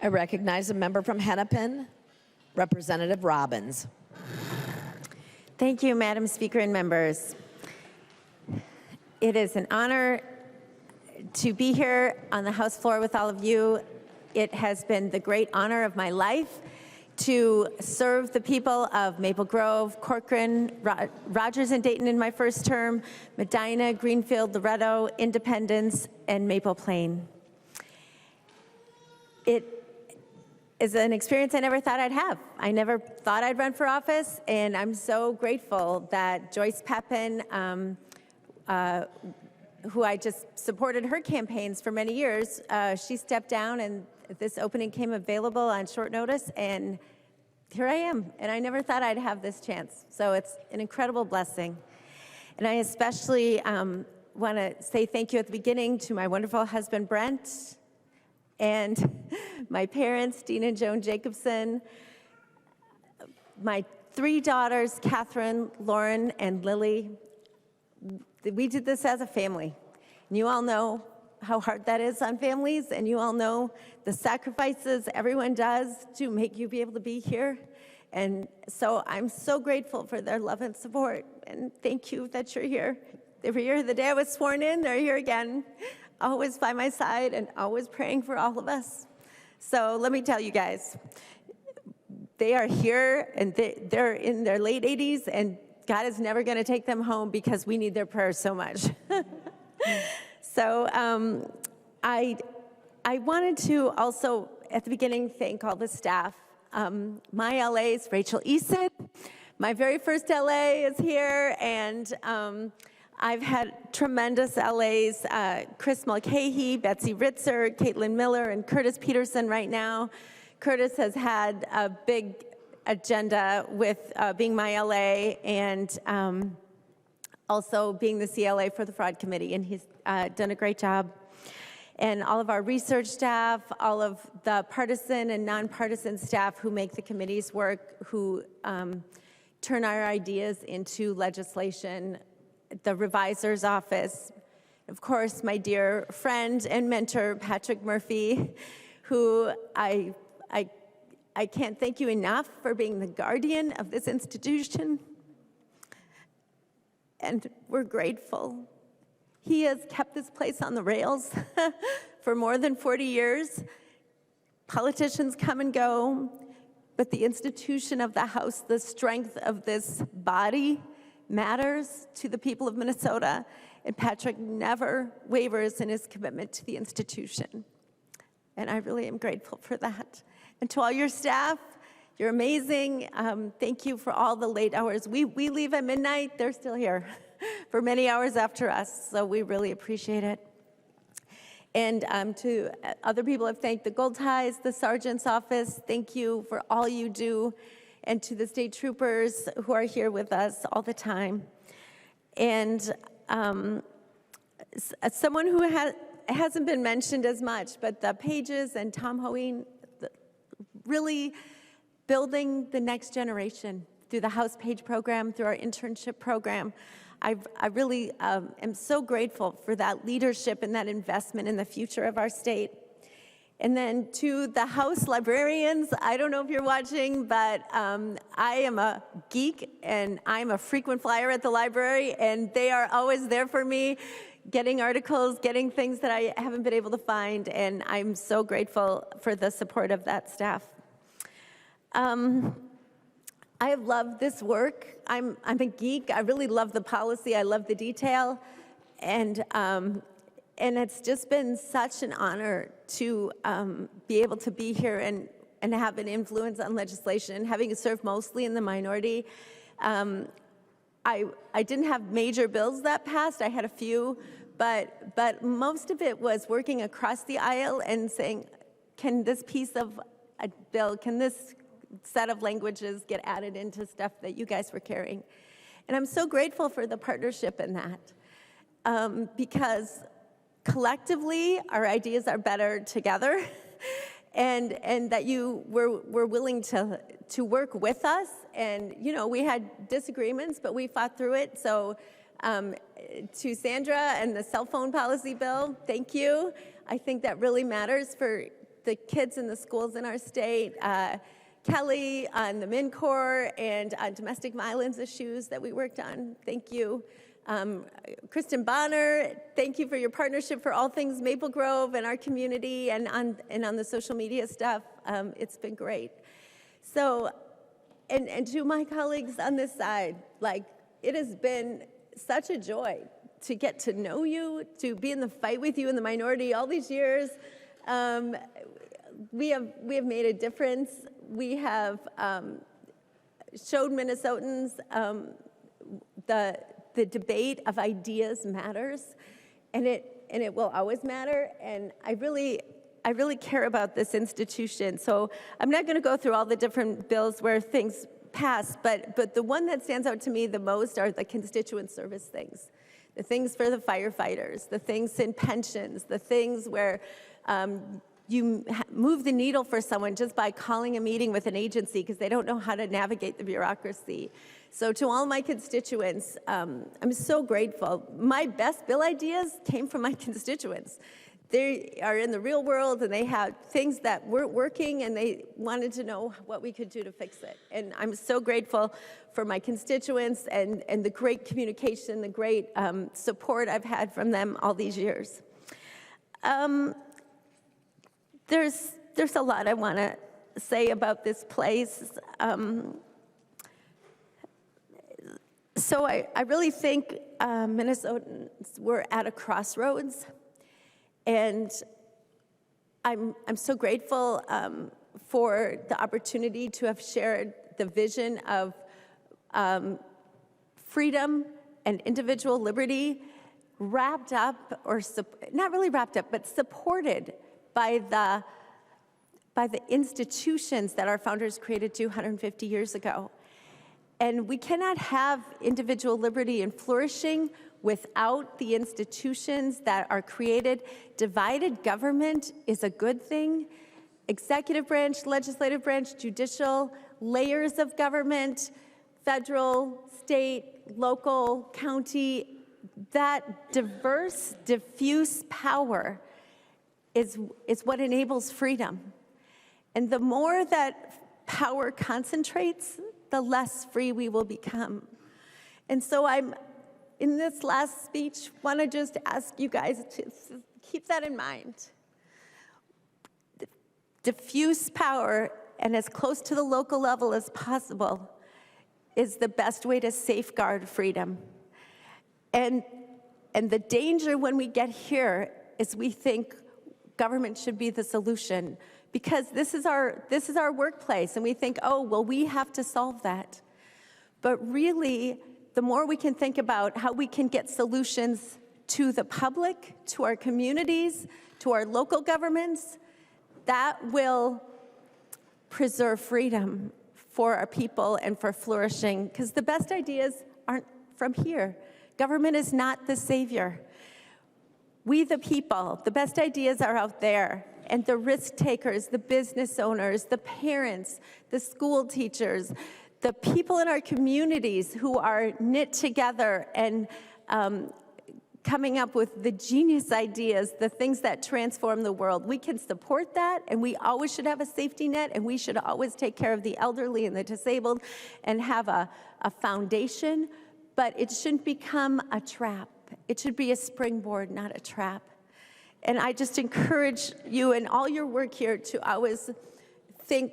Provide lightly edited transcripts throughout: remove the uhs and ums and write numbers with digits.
I recognize a member from Hennepin, Representative Robbins. Thank you, Madam Speaker and members. It is an honor to be here on the House floor with all of you. It has been the great honor of my life to serve the people of Maple Grove, Corcoran, Rogers and Dayton in my first term, Medina, Greenfield, Loretto, Independence, and Maple Plain. It is an experience I never thought I'd have. I never thought I'd run for office, and I'm so grateful that Joyce Pepin, who I just supported her campaigns for many years, she stepped down and this opening came available on short notice, and here I am. And I never thought I'd have this chance. So it's an incredible blessing. And I especially want to say thank you at the beginning to my wonderful husband, Brent, and my parents, Dean and Joan Jacobson, my 3 daughters, Catherine, Lauren, and Lily. We did this as a family. And you all know how hard that is on families, and you all know the sacrifices everyone does to make you be able to be here. And so I'm so grateful for their love and support, and thank you that you're here. They were here the day I was sworn in, they're here again, always by my side and always praying for all of us. So let me tell you guys, they are here and they're in their late 80s, and God is never going to take them home because we need their prayers so much. So I wanted to also, at the beginning, thank all the staff. My LA's Rachel Eason. My very first LA is here, and I've had tremendous LAs, Chris Mulcahy, Betsy Ritzer, Caitlin Miller, and Curtis Peterson right now. Curtis has had a big agenda with being my LA and also being the CLA for the Fraud Committee, and he's done a great job. And all of our research staff, all of the partisan and nonpartisan staff who make the committees work, who turn our ideas into legislation, the revisor's office, of course, my dear friend and mentor, Patrick Murphy, who I can't thank you enough for being the guardian of this institution. And we're grateful. He has kept this place on the rails for more than 40 years. Politicians come and go, but the institution of the House, the strength of this body matters to the people of Minnesota, and Patrick never wavers in his commitment to the institution. And I really am grateful for that. And to all your staff, you're amazing. Thank you for all the late hours. We leave at midnight, they're still here for many hours after us, so we really appreciate it. And to other people, I've thanked the Gold Ties, the Sergeant's Office, thank you for all you do, and to the state troopers who are here with us all the time. And as someone who hasn't been mentioned as much, but the Pages and Tom Hoeing, really building the next generation through the House Page program, through our internship program. I really am so grateful for that leadership and that investment in the future of our state. And then to the House librarians, I don't know if you're watching, but I am a geek and I'm a frequent flyer at the library, and they are always there for me, getting articles, getting things that I haven't been able to find, and I'm so grateful for the support of that staff. I have loved this work. I'm a geek. I really love the policy. I love the detail. And it's just been such an honor to be able to be here and have an influence on legislation. Having served mostly in the minority, I didn't have major bills that passed. I had a few, but most of it was working across the aisle and saying, can this piece of a bill, can this set of languages get added into stuff that you guys were carrying? And I'm so grateful for the partnership in that, because collectively our ideas are better together, and that you were willing to work with us. And you know, we had disagreements, but we fought through it. So to Sandra and the cell phone policy bill, thank you. I think that really matters for the kids in the schools in our state, Kelly on the MinCorps and on domestic violence issues that we worked on. Thank you. Kristin Bonner, thank you for your partnership for all things Maple Grove and our community and on the social media stuff. It's been great. So, and to my colleagues on this side, like, it has been such a joy to get to know you, to be in the fight with you in the minority all these years. We have made a difference. We have showed Minnesotans the debate of ideas matters, and it will always matter. And I really care about this institution. So I'm not going to go through all the different bills where things pass, but the one that stands out to me the most are the constituent service things. The things for the firefighters, the things in pensions, the things where you move the needle for someone just by calling a meeting with an agency because they don't know how to navigate the bureaucracy. So to all my constituents, I'm so grateful. My best bill ideas came from my constituents. They are in the real world and they have things that weren't working and they wanted to know what we could do to fix it. And I'm so grateful for my constituents and the great communication, the great support I've had from them all these years. There's a lot I want to say about this place. So I really think Minnesotans were at a crossroads, and I'm so grateful for the opportunity to have shared the vision of freedom and individual liberty wrapped up, or not really wrapped up, but supported by the institutions that our founders created 250 years ago. And we cannot have individual liberty and flourishing without the institutions that are created. Divided government is a good thing. Executive branch, legislative branch, judicial, layers of government, federal, state, local, county, that diverse, diffuse power is what enables freedom. And the more that power concentrates, the less free we will become. And so I'm, in this last speech, want to just ask you guys to keep that in mind. Diffuse power and as close to the local level as possible is the best way to safeguard freedom. And the danger when we get here is we think government should be the solution, because this is our workplace, and we think, oh, well, we have to solve that. But really, the more we can think about how we can get solutions to the public, to our communities, to our local governments, that will preserve freedom for our people and for flourishing, because the best ideas aren't from here. Government is not the savior. We, the people, the best ideas are out there. And the risk takers, the business owners, the parents, the school teachers, the people in our communities who are knit together and coming up with the genius ideas, the things that transform the world. We can support that, and we always should have a safety net, and we should always take care of the elderly and the disabled and have a foundation, but it shouldn't become a trap. It should be a springboard, not a trap. And I just encourage you in all your work here to always think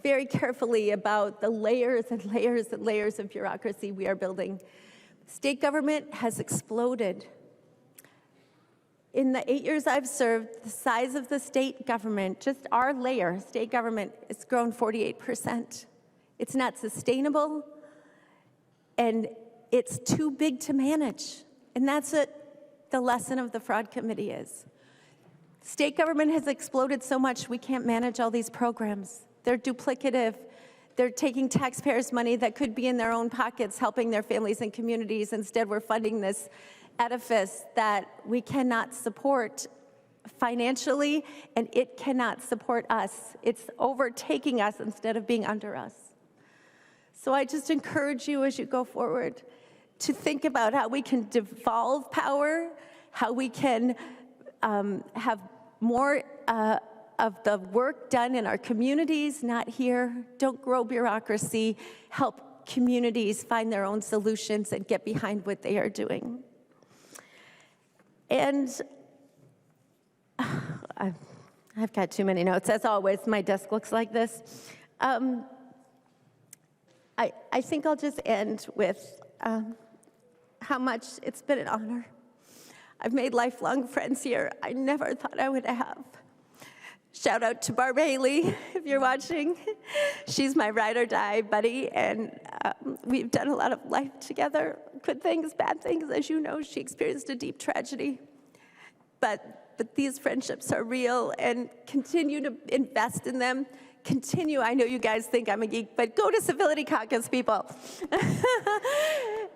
very carefully about the layers and layers and layers of bureaucracy we are building. State government has exploded. In the 8 years I've served, the size of the state government, just our layer, state government, has grown 48%. It's not sustainable, and it's too big to manage. And that's what the lesson of the fraud committee is. State government has exploded so much we can't manage all these programs. They're duplicative. They're taking taxpayers' money that could be in their own pockets, helping their families and communities. Instead, we're funding this edifice that we cannot support financially, and it cannot support us. It's overtaking us instead of being under us. So I just encourage you as you go forward to think about how we can devolve power, how we can have more the work done in our communities, not here. Don't grow bureaucracy. Help communities find their own solutions and get behind what they are doing. And I've got too many notes. As always, my desk looks like this. I think I'll just end with how much it's been an honor. I've made lifelong friends here I never thought I would have. Shout out to Barb Haley, if you're watching. She's my ride or die buddy, and we've done a lot of life together. Good things, bad things. As you know, she experienced a deep tragedy. But these friendships are real, and continue to invest in them. Continue, I know you guys think I'm a geek, but go to Civility Caucus, people.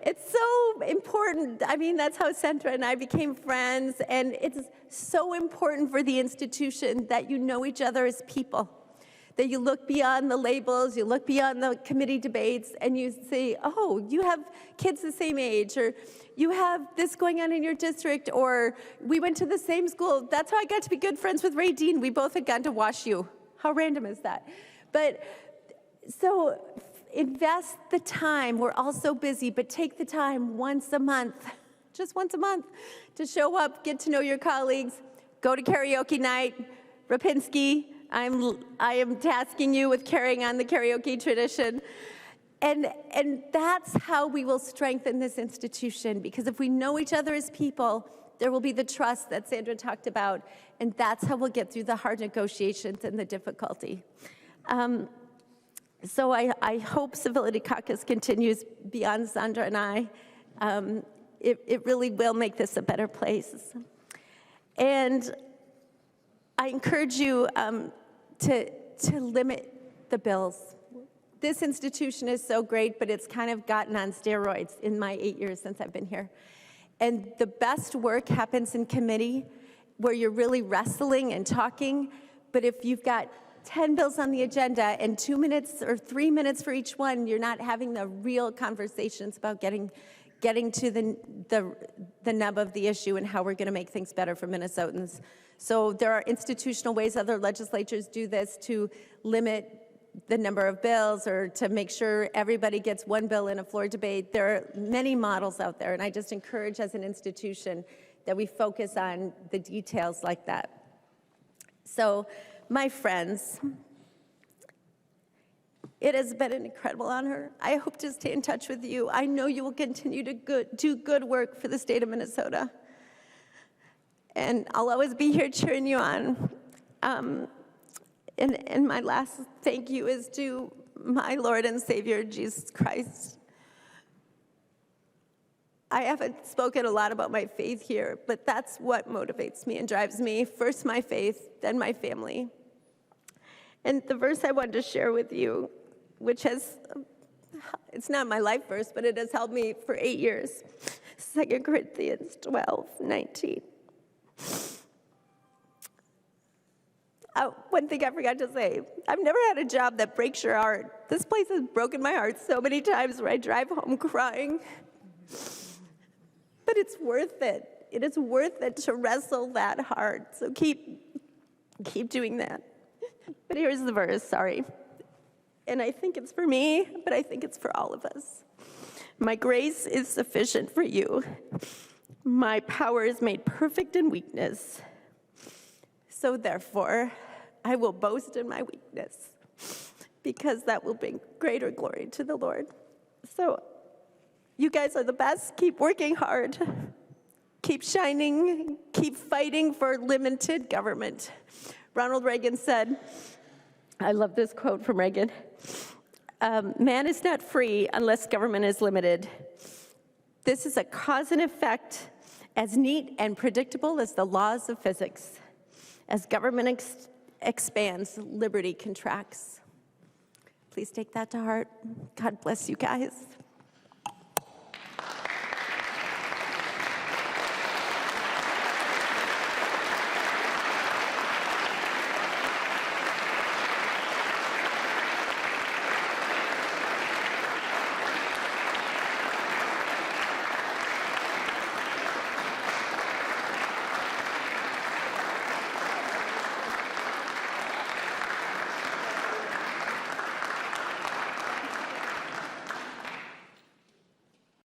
It's so important. I mean, that's how Sandra and I became friends, and it's so important for the institution that you know each other as people, that you look beyond the labels, you look beyond the committee debates, and you say, oh, you have kids the same age, or you have this going on in your district, or we went to the same school. That's how I got to be good friends with Ray Dean. We both had gone to Wash U. How random is that? But so invest the time. We're all so busy, but take the time once a month, just once a month, to show up, get to know your colleagues, go to karaoke night. Rapinski, I am tasking you with carrying on the karaoke tradition. And that's how we will strengthen this institution, because if we know each other as people, there will be the trust that Sandra talked about, and that's how we'll get through the hard negotiations and the difficulty. So I hope Civility Caucus continues beyond Sandra and I. It really will make this a better place. And I encourage you to limit the bills. This institution is so great, but it's kind of gotten on steroids in my 8 years since I've been here. And the best work happens in committee, where you're really wrestling and talking. But if you've got 10 bills on the agenda and 2 minutes or 3 minutes for each one, you're not having the real conversations about getting to the nub of the issue and how we're going to make things better for Minnesotans. So there are institutional ways other legislatures do this to limit the number of bills, or to make sure everybody gets one bill in a floor debate. There are many models out there, and I just encourage as an institution that we focus on the details like that. So, my friends, it has been an incredible honor. I hope to stay in touch with you. I know you will continue to do good work for the state of Minnesota. And I'll always be here cheering you on. And my last thank you is to my Lord and Savior, Jesus Christ. I haven't spoken a lot about my faith here, but that's what motivates me and drives me. First my faith, then my family. And the verse I wanted to share with you, which it's not my life verse, but it has helped me for 8 years. 2 Corinthians 12:19. One thing I forgot to say, I've never had a job that breaks your heart. This place has broken my heart so many times where I drive home crying. But it's worth it. It is worth it to wrestle that hard. So keep doing that. But here's the verse, sorry. And I think it's for me, but I think it's for all of us. My grace is sufficient for you. My power is made perfect in weakness. So therefore, I will boast in my weakness, because that will bring greater glory to the Lord. So you guys are the best. Keep working hard. Keep shining. Keep fighting for limited government. Ronald Reagan said, I love this quote from Reagan, man is not free unless government is limited. This is a cause and effect as neat and predictable as the laws of physics. As government expands, liberty contracts. Please take that to heart. God bless you guys.